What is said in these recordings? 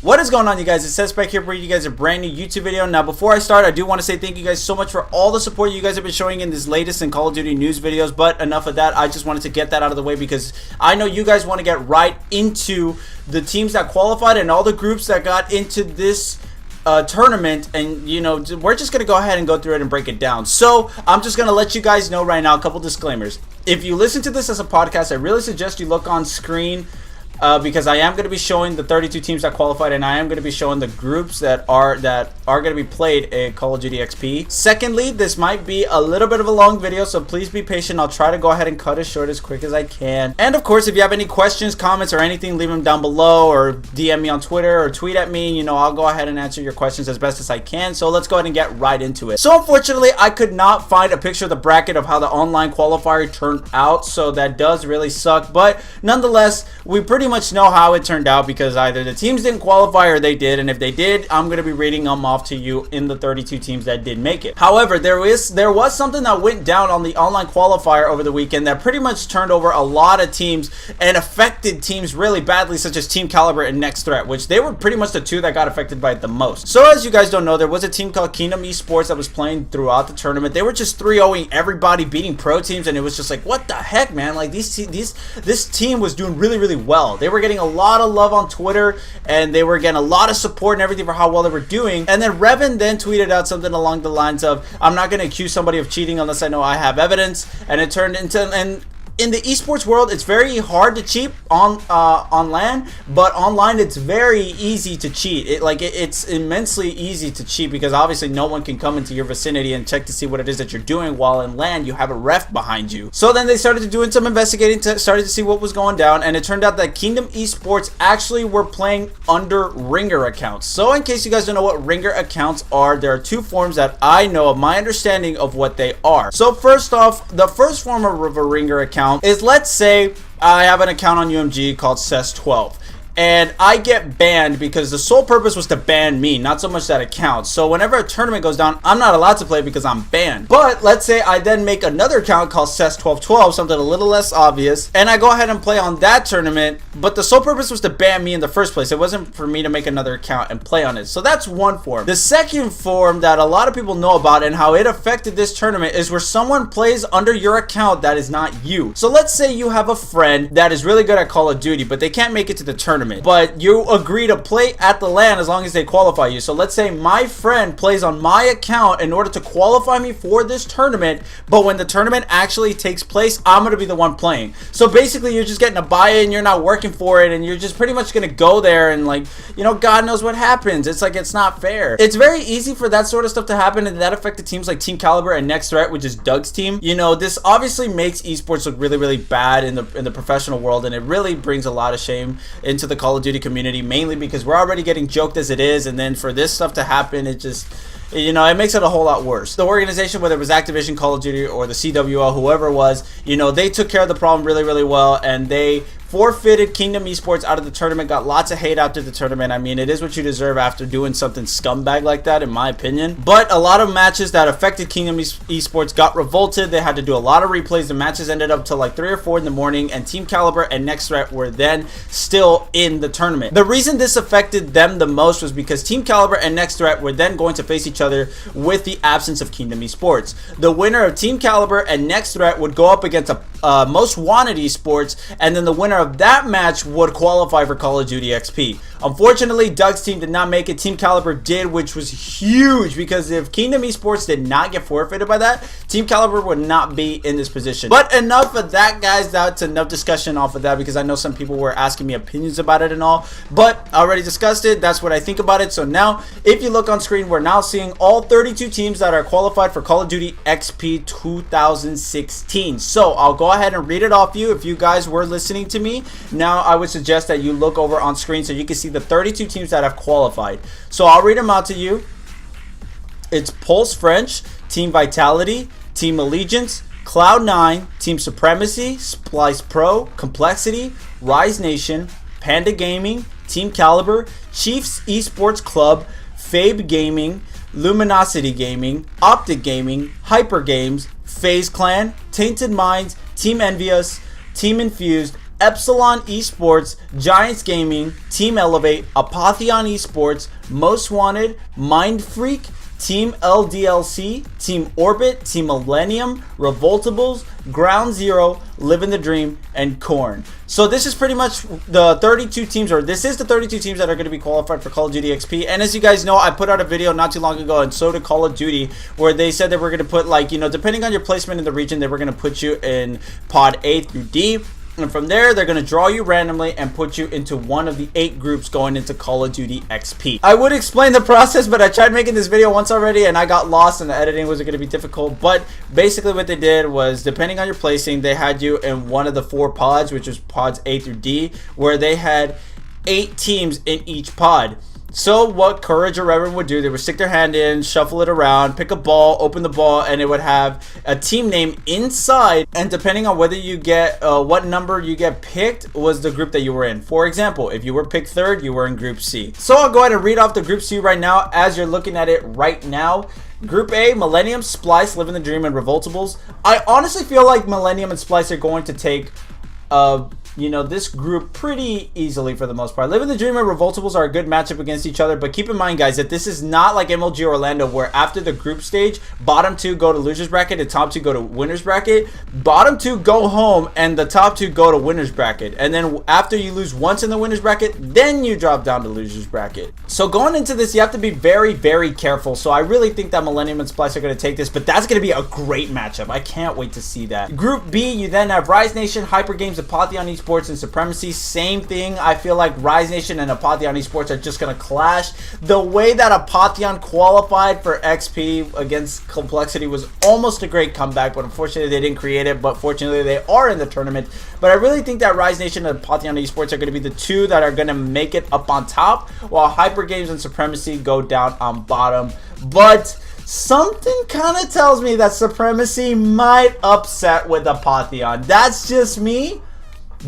What is going on, you guys? It says back here bringing you guys a brand new YouTube video. Now, before I start, I do want to say thank you guys so much for all the support you guys have been showing in this latest in Call of Duty news videos. But enough of that. I just wanted to get that out of the way because I know you guys want to get right into the teams that qualified and all the groups that got into this tournament, and you know, we're just gonna go ahead and go through it and break it down. So I'm just gonna let you guys know right now a couple disclaimers. If you listen to this as a podcast, I really suggest you look on screen because I am going to be showing the 32 teams that qualified, and I am going to be showing the groups that are going to be played in Call of Duty XP. Secondly, this might be a little bit of a long video, so please be patient. I'll try to go ahead and cut it short as quick as I can. And of course, if you have any questions, comments, or anything, leave them down below or DM me on Twitter or tweet at me. You know, I'll go ahead and answer your questions as best as I can. So let's go ahead and get right into it. So unfortunately, I could not find a picture of the bracket of how the online qualifier turned out, so that does really suck. But nonetheless, we pretty much know how it turned out because either the teams didn't qualify or they did, and if they did, I'm going to be reading them off to you in the 32 teams that did make it. However, there was something that went down on the online qualifier over the weekend that pretty much turned over a lot of teams and affected teams really badly, such as Team Caliber and Next Threat, which they were pretty much the two that got affected by it the most. So as you guys don't know, there was a team called Kingdom eSports that was playing throughout the tournament. They were just 3-0ing everybody, beating pro teams, and it was just like, what the heck, man? Like this team was doing really well. They were getting a lot of love on Twitter, and they were getting a lot of support and everything for how well they were doing. And then Revan then tweeted out something along the lines of, I'm not going to accuse somebody of cheating unless I know I have evidence. And it turned into, and in the esports world, it's very hard to cheat on LAN, but online it's very easy to cheat. It's immensely easy to cheat because obviously no one can come into your vicinity and check to see what it is that you're doing, while in LAN you have a ref behind you. So then they started doing some investigating, started to see what was going down, and it turned out that Kingdom eSports actually were playing under ringer accounts. So in case you guys don't know what ringer accounts are, there are two forms that I know of my understanding of what they are. So first off, the first form of a ringer account is, let's say I have an account on UMG called CES12 and I get banned because the sole purpose was to ban me, not so much that account. So whenever a tournament goes down, I'm not allowed to play because I'm banned. But let's say I then make another account called CES1212, something a little less obvious, and I go ahead and play on that tournament, but the sole purpose was to ban me in the first place. It wasn't for me to make another account and play on it. So that's one form. The second form that a lot of people know about and how it affected this tournament is where someone plays under your account that is not you. So let's say you have a friend that is really good at Call of Duty, but they can't make it to the tournament, but you agree to play at the LAN as long as they qualify you. So let's say my friend plays on my account in order to qualify me for this tournament, but when the tournament actually takes place, I'm going to be the one playing. So basically you're just getting a buy-in, you're not working for it, and you're just pretty much going to go there and, like, you know, God knows what happens. It's like, it's not fair. It's very easy for that sort of stuff to happen, and that affected teams like Team Caliber and Next Threat, which is Doug's team. You know, this obviously makes esports look really bad in the professional world, and it really brings a lot of shame into the Call of Duty community, mainly because we're already getting joked as it is, and then for this stuff to happen, it just, you know, it makes it a whole lot worse. The organization, whether it was Activision, Call of Duty, or the CWL, whoever it was, you know, they took care of the problem really well, and they forfeited Kingdom eSports out of the tournament, got lots of hate after the tournament. I mean, it is what you deserve after doing something scumbag like that, in my opinion. But a lot of matches that affected Kingdom eSports got revolted. They had to do a lot of replays. The matches ended up till like 3 or 4 in the morning, and Team Caliber and Next Threat were then still in the tournament. The reason this affected them the most was because Team Caliber and Next Threat were then going to face each other with the absence of Kingdom eSports. The winner of Team Caliber and Next Threat would go up against a Most Wanted eSports, and then the winner of that match would qualify for Call of Duty XP. Unfortunately, Doug's team did not make it. Team Caliber did, which was huge, because if Kingdom eSports did not get forfeited by that, Team Caliber would not be in this position. But enough of that, guys. That's enough discussion off of that, because I know some people were asking me opinions about it and all, but I already discussed it. That's what I think about it. So now, if you look on screen, we're now seeing all 32 teams that are qualified for Call of Duty XP 2016. So I'll go ahead and read it off you. If you guys were listening to me, now I would suggest that you look over on screen so you can see the 32 teams that have qualified. So I'll read them out to you. It's Pulse French, Team Vitality, Team Allegiance, Cloud9, Team Supremacy, Splice Pro, Complexity, Rise Nation, Panda Gaming, Team Caliber, Chiefs Esports Club, Fabe Gaming, Luminosity Gaming, Optic Gaming, Hyper Games, FaZe Clan, Tainted Minds, Team Envious, Team Infused, Epsilon Esports, Giants Gaming, Team Elevate, Apotheon Esports, Most Wanted, Mind Freak, Team LDLC, Team Orbit, Team Millennium, Revoltables, Ground Zero, Living the Dream, and Korn. So this is pretty much the 32 teams, or this is the 32 teams that are going to be qualified for Call of Duty XP. And as you guys know, I put out a video not too long ago, and so did Call of Duty, where they said that we're going to put, like, you know, depending on your placement in the region, they were going to put you in Pod A through D. And from there, they're going to draw you randomly and put you into one of the 8 groups going into Call of Duty XP. I would explain the process, but I tried making this video once already and I got lost and the editing was going to be difficult. But basically what they did was, depending on your placing, they had you in one of the 4 pods, which is pods A through D, where they had 8 teams in each pod. So what Courage or Reverend would do, they would stick their hand in, shuffle it around, pick a ball, open the ball, and it would have a team name inside. And depending on whether you get, what number you get picked was the group that you were in. For example, if you were picked 3rd, you were in Group C. So I'll go ahead and read off the Group C right now as you're looking at it right now. Group A, Millennium, Splice, Living the Dream, and Revoltables. I honestly feel like Millennium and Splice are going to take you know, this group pretty easily for the most part. Living the Dream and Revoltables are a good matchup against each other, but keep in mind, guys, that this is not like MLG Orlando, where after the group stage, bottom 2 go to losers bracket, the top 2 go to winners bracket, bottom 2 go home, and the top 2 go to winners bracket. And then after you lose once in the winners bracket, then you drop down to losers bracket. So going into this, you have to be very, very careful. So I really think that Millennium and Splice are going to take this, but that's going to be a great matchup. I can't wait to see that. Group B, you then have Rise Nation, Hyper Games, Apotheon Esports, and Supremacy. Same thing. I feel like Rise Nation and Apotheon Esports are just going to clash. The way that Apotheon qualified for XP against Complexity was almost a great comeback, but unfortunately they didn't create it. But fortunately they are in the tournament. But I really think that Rise Nation and Apotheon Esports are going to be the 2 that are going to make it up on top, while Hyper Games and Supremacy go down on bottom. But something kind of tells me that Supremacy might upset with Apotheon. That's just me.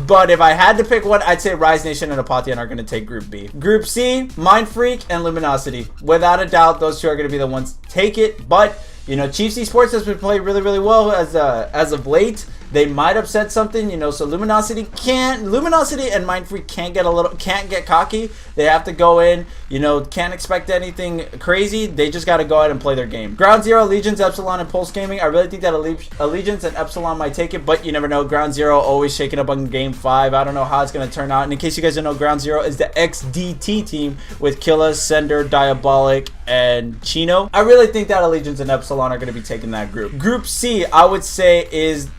But if I had to pick one, I'd say Rise Nation and Apotheon are going to take Group B. Group C, Mind Freak and Luminosity. Without a doubt, those 2 are going to be the ones to take it. But, you know, Chiefs eSports has been playing really, really well as of late. They might upset something, you know, so Luminosity and Mind Freak can't get cocky. They have to go in, you know, can't expect anything crazy. They just got to go out and play their game. Ground Zero, Allegiance, Epsilon, and Pulse Gaming. I really think that Allegiance and Epsilon might take it, but you never know. Ground Zero always shaking up on Game 5. I don't know how it's going to turn out. And in case you guys don't know, Ground Zero is the XDT team with Killa, Sender, Diabolic, and Chino. I really think that Allegiance and Epsilon are going to be taking that group. Group C, I would say, is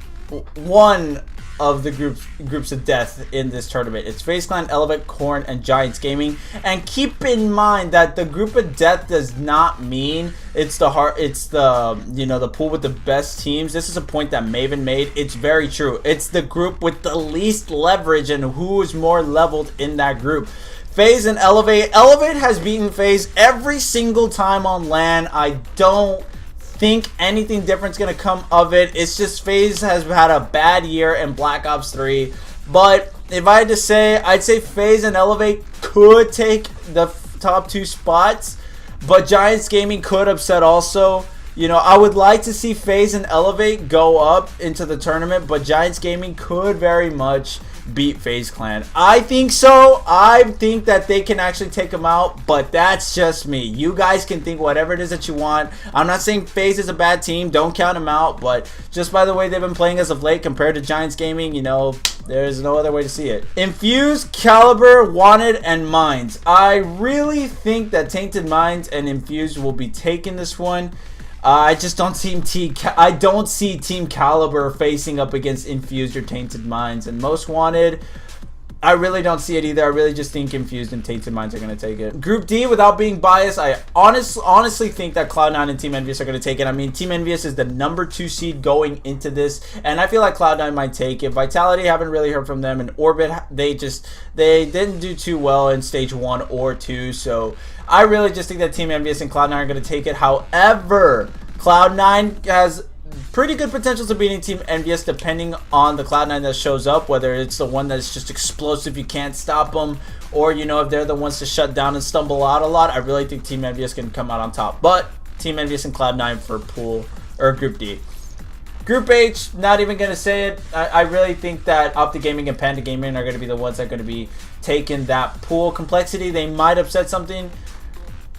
one of the groups of death in this tournament. It's FaZe Clan, Elevate, Korn, and Giants Gaming. And keep in mind that the group of death does not mean it's the you know, the pool with the best teams. This is a point that Maven made. It's very true. It's the group with the least leverage and who is more leveled in that group. FaZe and Elevate. Elevate has beaten FaZe every single time on LAN. I don't think anything different is going to come of it. It's just FaZe has had a bad year in Black Ops 3. But if I had to say, I'd say FaZe and Elevate could take the top 2 spots. But Giants Gaming could upset also. You know, I would like to see FaZe and Elevate go up into the tournament, but Giants Gaming could very much beat FaZe Clan. I think so. I think that they can actually take them out, but that's just me. You guys can think whatever it is that you want. I'm not saying FaZe is a bad team. Don't count them out, but just by the way they've been playing as of late compared to Giants Gaming, you know, there's no other way to see it. Infuse, Caliber, Wanted, and Minds. I really think that Tainted Minds and Infuse will be taking this one. I just don't see Team Caliber facing up against Infused or Tainted Minds. And Most Wanted, I really don't see it either. I really just think Infused and Tainted Minds are going to take it. Group D, without being biased, I honestly think that Cloud9 and Team Envious are going to take it. I mean, Team Envious is the number 2 seed going into this, and I feel like Cloud9 might take it. Vitality, haven't really heard from them. And Orbit, they didn't do too well in stage 1 or 2, so I really just think that Team Envious and Cloud9 are going to take it. However, Cloud9 has pretty good potential to beating Team Envious depending on the Cloud9 that shows up, whether it's the one that's just explosive, you can't stop them, or, you know, if they're the ones to shut down and stumble out a lot. I really think Team Envious can come out on top. But Team Envious and Cloud9 for pool or Group D. Group H, not even going to say it. I really think that Optic Gaming and Panda Gaming are going to be the ones that are going to be taking that pool. Complexity, they might upset something.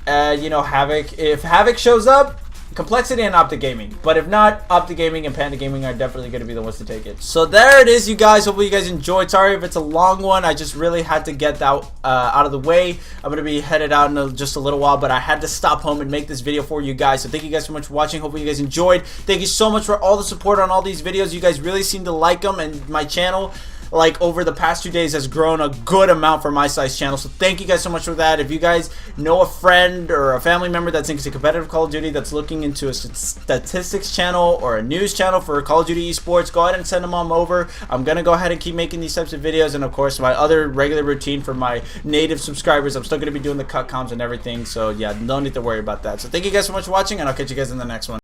You know, Havoc. If Havoc shows up, Complexity and Optic Gaming. But if not, Optic Gaming and Panda Gaming are definitely going to be the ones to take it. So there it is, you guys. Hopefully you guys enjoyed. Sorry if it's a long one. I just really had to get that out of the way. I'm going to be headed out in just a little while, but I had to stop home and make this video for you guys. So thank you guys so much for watching. Hopefully you guys enjoyed. Thank you so much for all the support on all these videos. You guys really seem to like them, and my channel, like, over the past 2 days has grown a good amount for my size channel. So thank you guys so much for that. If you guys know a friend or a family member that's into competitive Call of Duty, that's looking into a statistics channel or a news channel for Call of Duty eSports, go ahead and send them on over. I'm gonna go ahead and keep making these types of videos, and of course my other regular routine for my native subscribers, I'm still gonna be doing the cut comms and everything. So yeah, no need to worry about that. So thank you guys so much for watching, and I'll catch you guys in the next one.